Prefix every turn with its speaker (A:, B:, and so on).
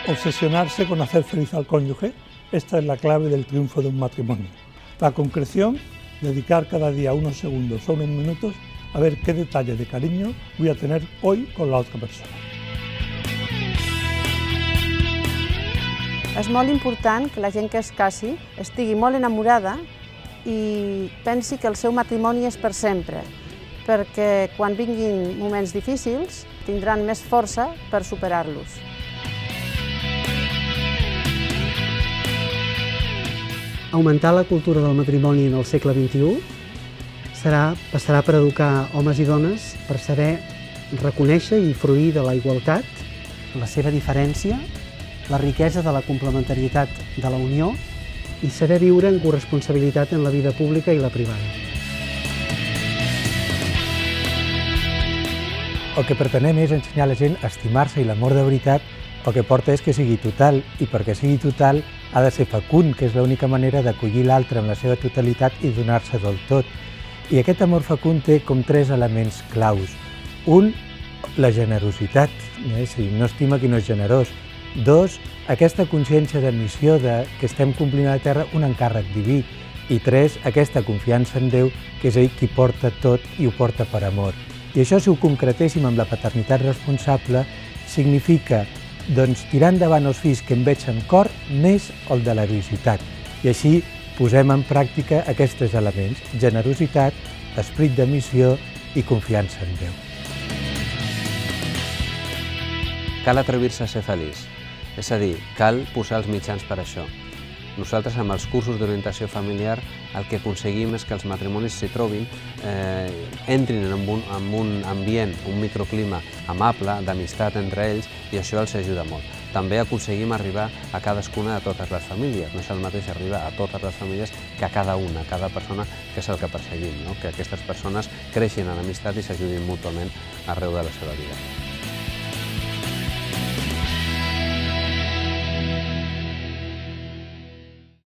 A: Obsesionarse con hacer feliz al cónyuge, esta es la clave del triunfo de un matrimonio. La concreción, dedicar cada día unos segundos o unos minutos a ver qué detalle de cariño voy a tener hoy con la otra persona.
B: És molt important que la gent que es casi estigui molt enamorada i pensi que el seu matrimoni és per sempre, perquè quan vinguin moments difícils tindran més força per superar-los.
C: Augmentar la cultura del matrimoni en el segle XXI passarà per educar homes i dones per saber reconèixer i fruir de la igualtat, la seva diferència, la riquesa de la complementarietat de la unió i saber viure en corresponsabilitat en la vida pública i la privada.
D: El que pretenem és ensenyar a la gent a estimar-se i l'amor de veritat el que porta és que sigui total i perquè sigui total ha de ser fecund, que és l'única manera d'acollir l'altre en la seva totalitat i donar-se del tot. I aquest amor fecund té com 3 elements claus. Un, la generositat, si no estima qui no és generós. 2, aquesta consciència de missió que estem complint a la Terra un encàrrec diví. I 3, aquesta confiança en Déu, que és ell qui porta tot i ho porta per amor. I això, si ho concretéssim amb la paternitat responsable, significa tirar endavant els fills que em veig en cor més el de l'heroïcitat. I així posem en pràctica aquests elements: generositat, esperit de missió i confiança en Déu.
E: Cal atrevir-se a ser feliç, és a dir, cal posar els mitjans per això. Nosaltres, amb els cursos d'orientació familiar, el que aconseguim és que els matrimonis s'hi trobin, entrin en un ambient, un microclima amable, d'amistat entre ells, i això els ajuda molt. També aconseguim arribar a cadascuna de totes les famílies. No és el mateix arribar a totes les famílies que a cada una, a cada persona, que és el que perseguim, que aquestes persones creixin en amistat i s'ajudin mútuament arreu de la seva vida.